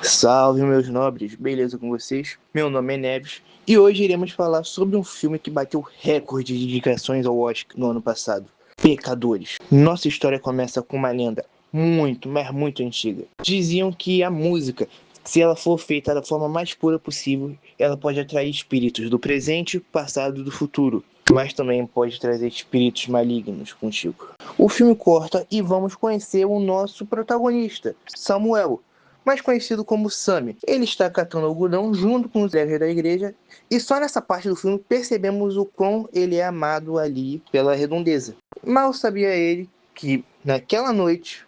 Salve, meus nobres, beleza com vocês? Meu nome é Neves e hoje iremos falar sobre um filme que bateu recorde de indicações ao Oscar no ano passado: Pecadores. Nossa história começa com uma lenda muito, mas muito antiga. Diziam que a música, se ela for feita da forma mais pura possível, ela pode atrair espíritos do presente, passado e do futuro, mas também pode trazer espíritos malignos contigo. O filme corta e vamos conhecer o nosso protagonista, Samuel, mais conhecido como Sammy. Ele está catando algodão junto com os colegas da igreja e só nessa parte do filme percebemos o quão ele é amado ali pela redondeza. Mal sabia ele que naquela noite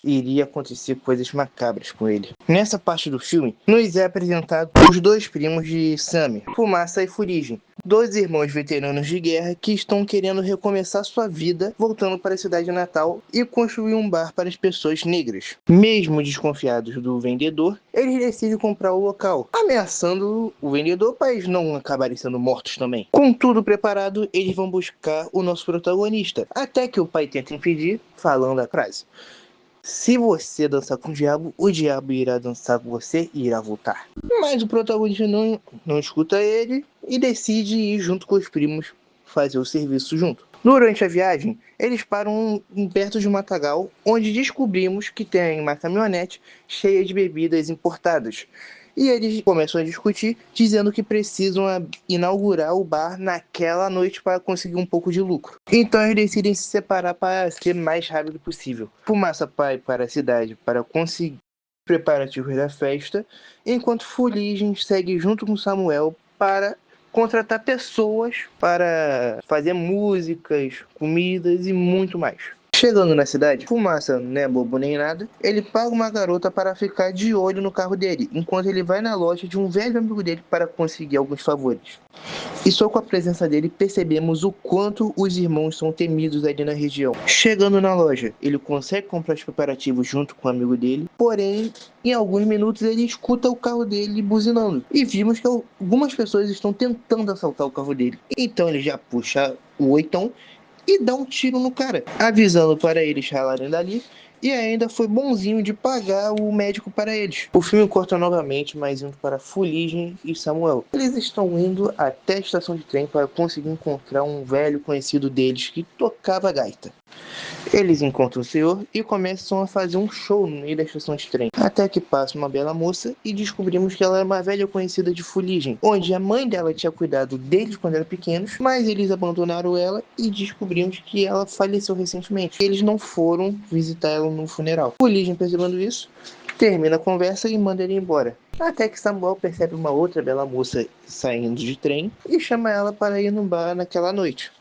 iria acontecer coisas macabras com ele. Nessa parte do filme, nos é apresentado os dois primos de Sammy, Fumaça e Fuligem, dois irmãos veteranos de guerra que estão querendo recomeçar sua vida voltando para a cidade natal e construir um bar para as pessoas negras. Mesmo desconfiados do vendedor, eles decidem comprar o local, ameaçando o vendedor para eles não acabarem sendo mortos também. Com tudo preparado, eles vão buscar o nosso protagonista, até que o pai tenta impedir, falando a frase: se você dançar com o diabo irá dançar com você e irá voltar. Mas o protagonista não escuta ele e decide ir junto com os primos fazer o serviço junto. Durante a viagem, eles param perto de um matagal, onde descobrimos que tem uma caminhonete cheia de bebidas importadas. E eles começam a discutir, dizendo que precisam inaugurar o bar naquela noite para conseguir um pouco de lucro. Então eles decidem se separar para ser o mais rápido possível. Fumaça vai para a cidade para conseguir preparativos da festa, enquanto Fuligem segue junto com Samuel para contratar pessoas para fazer músicas, comidas e muito mais. Chegando na cidade, Fumaça não é bobo nem nada, ele paga uma garota para ficar de olho no carro dele, enquanto ele vai na loja de um velho amigo dele para conseguir alguns favores. E só com a presença dele percebemos o quanto os irmãos são temidos ali na região. Chegando na loja, ele consegue comprar os preparativos junto com o amigo dele, porém, em alguns minutos ele escuta o carro dele buzinando. E vimos que algumas pessoas estão tentando assaltar o carro dele. Então ele já puxa o oitão e dá um tiro no cara, avisando para eles ralarem dali, e ainda foi bonzinho de pagar o médico para eles. O filme corta novamente, mas indo para Fuligem e Samuel. Eles estão indo até a estação de trem para conseguir encontrar um velho conhecido deles que tocava gaita. Eles encontram o senhor e começam a fazer um show no meio da estação de trem. Até que passa uma bela moça e descobrimos que ela era uma velha conhecida de Fuligem, onde a mãe dela tinha cuidado deles quando eram pequenos, mas eles abandonaram ela e descobrimos que ela faleceu recentemente. Eles não foram visitar ela no funeral. Fuligem, percebendo isso, termina a conversa e manda ele embora. Até que Samuel percebe uma outra bela moça saindo de trem e chama ela para ir no bar naquela noite.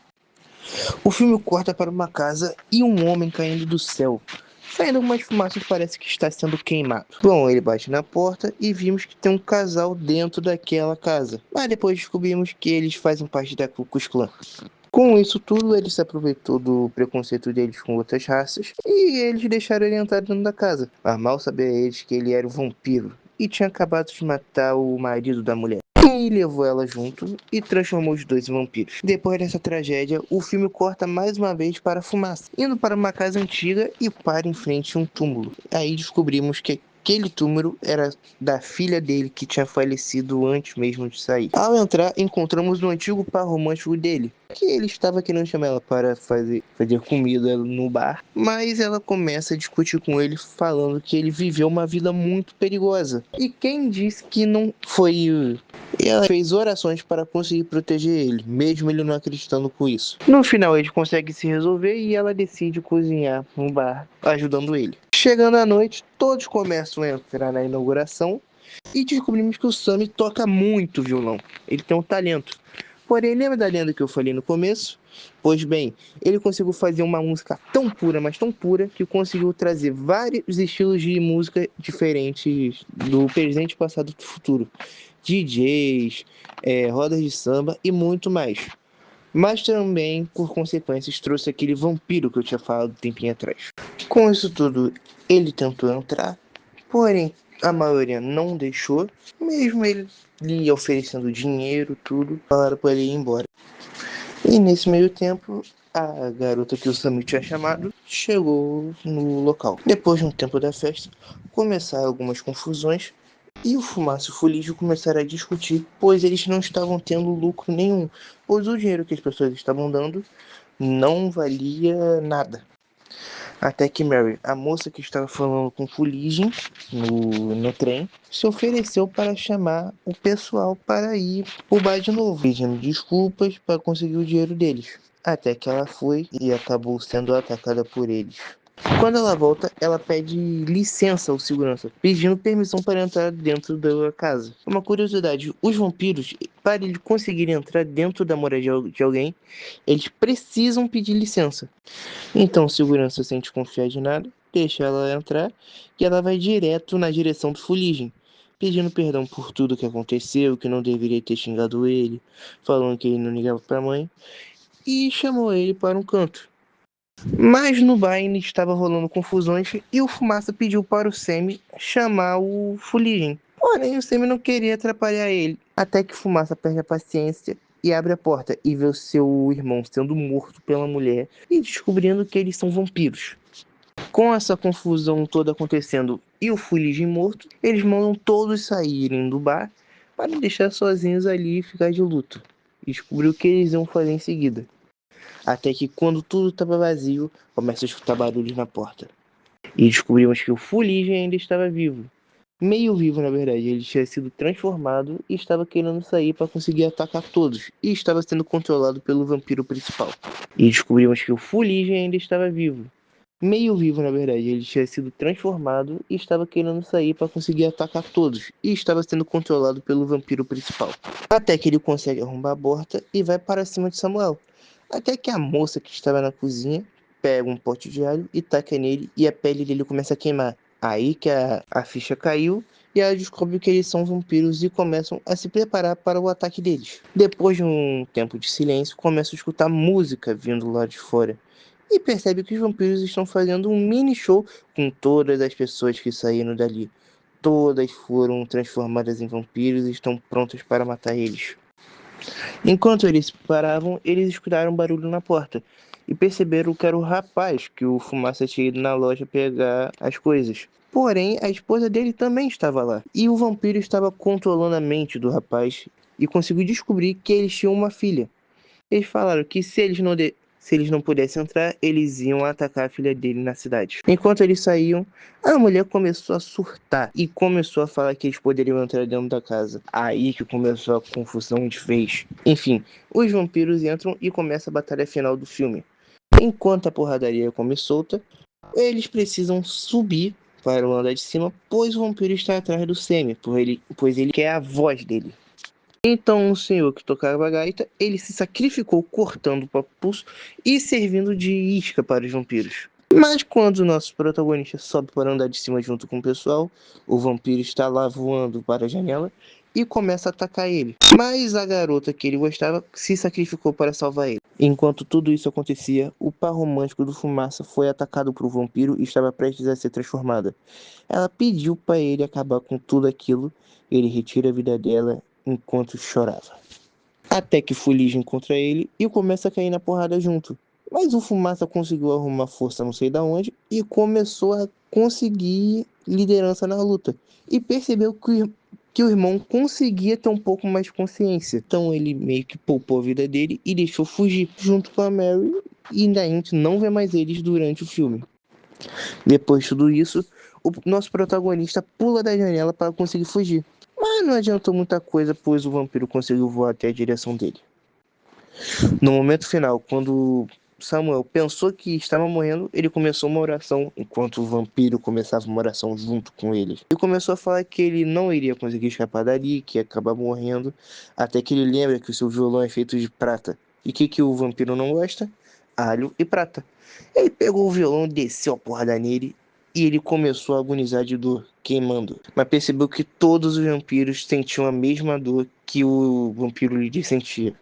O filme corta para uma casa e um homem caindo do céu, saindo algumas fumaças que parece que está sendo queimado. Bom, ele bate na porta e vimos que tem um casal dentro daquela casa, mas depois descobrimos que eles fazem parte da Ku Klux Klan. Com isso tudo, ele se aproveitou do preconceito deles com outras raças e eles deixaram ele entrar dentro da casa. Mas mal sabia eles que ele era um vampiro e tinha acabado de matar o marido da mulher. E levou ela junto e transformou os dois em vampiros. Depois dessa tragédia, o filme corta mais uma vez para a fumaça, indo para uma casa antiga e para em frente a um túmulo. Aí descobrimos que aquele túmulo era da filha dele que tinha falecido antes mesmo de sair. Ao entrar, encontramos o antigo par romântico dele, que ele estava querendo chamar ela para fazer comida no bar, mas ela começa a discutir com ele, falando que ele viveu uma vida muito perigosa. E quem disse que não foi. Ela fez orações para conseguir proteger ele, mesmo ele não acreditando com isso. No final, ele consegue se resolver e ela decide cozinhar no bar, ajudando ele. Chegando à noite, todos começam a entrar na inauguração e descobrimos que o Sammy toca muito violão. Ele tem um talento. Porém, lembra da lenda que eu falei no começo? Pois bem, ele conseguiu fazer uma música tão pura, mas tão pura, que conseguiu trazer vários estilos de música diferentes do presente, passado e futuro. DJs, rodas de samba e muito mais. Mas também, por consequências, trouxe aquele vampiro que eu tinha falado um tempinho atrás. Com isso tudo, ele tentou entrar, porém a maioria não deixou, mesmo ele lhe oferecendo dinheiro, tudo, falaram para ele ir embora. E nesse meio tempo, a garota que o Sammy tinha chamado chegou no local. Depois de um tempo da festa, começaram algumas confusões E o Fumaça e o Fuligem começaram a discutir, pois eles não estavam tendo lucro nenhum, pois o dinheiro que as pessoas estavam dando não valia nada. Até que Mary, a moça que estava falando com Fuligem no trem, se ofereceu para chamar o pessoal para ir pro bar de novo, pedindo desculpas para conseguir o dinheiro deles. Até que ela foi e acabou sendo atacada por eles. Quando ela volta, ela pede licença ao segurança, pedindo permissão para entrar dentro da casa. Uma curiosidade, os vampiros, para eles conseguirem entrar dentro da moradia de alguém, eles precisam pedir licença. Então o segurança, sem desconfiar de nada, deixa ela entrar e ela vai direto na direção do Fuligem, pedindo perdão por tudo que aconteceu, que não deveria ter xingado ele, falando que ele não ligava para a mãe, e chamou ele para um canto. Mas no bar ainda estava rolando confusões e o Fumaça pediu para o Semi chamar o Fuligem. Porém, o Semi não queria atrapalhar ele, até que o Fumaça perde a paciência e abre a porta e vê o seu irmão sendo morto pela mulher e descobrindo que eles são vampiros. Com essa confusão toda acontecendo e o Fuligem morto, eles mandam todos saírem do bar para deixar sozinhos ali e ficar de luto. E descobrir o que eles iam fazer em seguida. Até que quando tudo estava vazio, começa a escutar barulhos na porta. E descobrimos que o Fuligem ainda estava vivo. Meio vivo, na verdade. Ele tinha sido transformado e estava querendo sair para conseguir atacar todos. E estava sendo controlado pelo vampiro principal. E descobrimos que o Fuligem ainda estava vivo. Meio vivo, na verdade. Ele tinha sido transformado e estava querendo sair para conseguir atacar todos. E estava sendo controlado pelo vampiro principal. Até que ele consegue arrombar a porta e vai para cima de Samuel. Até que a moça que estava na cozinha pega um pote de alho e taca nele e a pele dele começa a queimar. Aí que a ficha caiu e ela descobre que eles são vampiros e começam a se preparar para o ataque deles. Depois de um tempo de silêncio, começa a escutar música vindo lá de fora. E percebe que os vampiros estão fazendo um mini show com todas as pessoas que saíram dali. Todas foram transformadas em vampiros e estão prontas para matar eles. Enquanto eles se preparavam, eles escutaram um barulho na porta e perceberam que era o rapaz que o Fumaça tinha ido na loja pegar as coisas. Porém, a esposa dele também estava lá. E o vampiro estava controlando a mente do rapaz e conseguiu descobrir que eles tinham uma filha. Eles falaram que se eles não pudessem entrar, eles iam atacar a filha dele na cidade. Enquanto eles saíam, a mulher começou a surtar e começou a falar que eles poderiam entrar dentro da casa. Aí que começou a confusão de vez. Enfim, os vampiros entram e começa a batalha final do filme. Enquanto a porradaria come solta, eles precisam subir para o andar de cima, pois o vampiro está atrás do Semi, pois ele quer a voz dele. Então o senhor que tocava a gaita, ele se sacrificou cortando o próprio pulso e servindo de isca para os vampiros. Mas quando o nosso protagonista sobe para andar de cima junto com o pessoal, o vampiro está lá voando para a janela e começa a atacar ele. Mas a garota que ele gostava se sacrificou para salvar ele. Enquanto tudo isso acontecia, o par romântico do Fumaça foi atacado por um vampiro e estava prestes a ser transformada. Ela pediu para ele acabar com tudo aquilo, ele retira a vida dela enquanto chorava. Até que Fuligem encontra ele e começa a cair na porrada junto. Mas o Fumaça conseguiu arrumar força não sei da onde e começou a conseguir liderança na luta. E percebeu que o irmão conseguia ter um pouco mais de consciência. Então ele meio que poupou a vida dele e deixou fugir junto com a Mary. E ainda a gente não vê mais eles durante o filme. Depois de tudo isso, o nosso protagonista pula da janela para conseguir fugir. Mas não adiantou muita coisa, pois o vampiro conseguiu voar até a direção dele. No momento final, quando Samuel pensou que estava morrendo, ele começou uma oração, enquanto o vampiro começava uma oração junto com ele. Ele começou a falar que ele não iria conseguir escapar dali, que ia acabar morrendo, até que ele lembra que o seu violão é feito de prata. E o que o vampiro não gosta? Alho e prata. Ele pegou o violão, desceu a porrada nele e ele começou a agonizar de dor, queimando. Mas percebeu que todos os vampiros sentiam a mesma dor que o vampiro lhe sentia.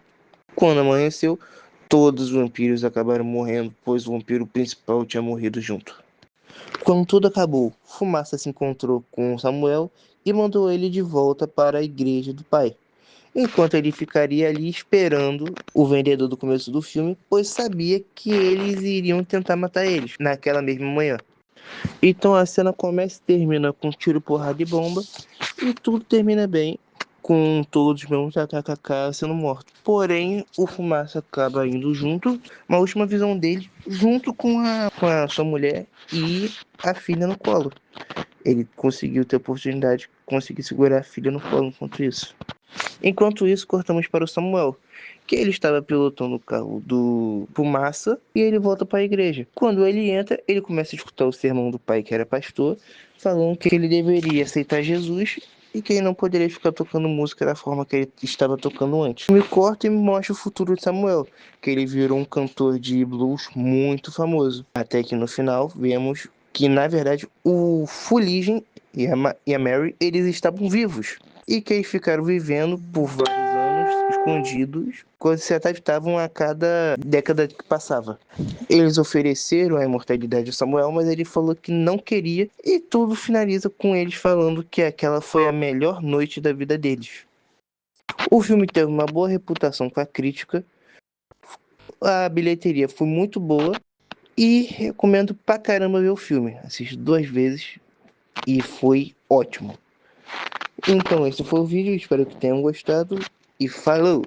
Quando amanheceu, todos os vampiros acabaram morrendo, pois o vampiro principal tinha morrido junto. Quando tudo acabou, Fumaça se encontrou com Samuel e mandou ele de volta para a igreja do pai. Enquanto ele ficaria ali esperando o vendedor do começo do filme, pois sabia que eles iriam tentar matar eles naquela mesma manhã. Então a cena começa e termina com tiro, porrada e bomba, e tudo termina bem, com todos mesmo kkkk sendo mortos. Porém, o Fumaça acaba indo junto, uma última visão dele, junto com a sua mulher e a filha no colo. Ele conseguiu ter a oportunidade de conseguir segurar a filha no colo enquanto isso, cortamos para o Samuel, que ele estava pilotando o carro do Fumaça e ele volta para a igreja. Quando ele entra, ele começa a escutar o sermão do pai, que era pastor, falando que ele deveria aceitar Jesus e que ele não poderia ficar tocando música da forma que ele estava tocando antes. Me corta e me mostra o futuro de Samuel, que ele virou um cantor de blues muito famoso. Até que no final vemos que, na verdade, o Fuligem e a Mary, eles estavam vivos e que eles ficaram vivendo por vários anos escondidos, quando se adaptavam a cada década que passava. Eles ofereceram a imortalidade a Samuel, mas ele falou que não queria, e tudo finaliza com eles falando que aquela foi a melhor noite da vida deles. O filme teve uma boa reputação com a crítica, a bilheteria foi muito boa e recomendo pra caramba ver o filme. Assisti 2 vezes e foi ótimo. Então, esse foi o vídeo, espero que tenham gostado e falou!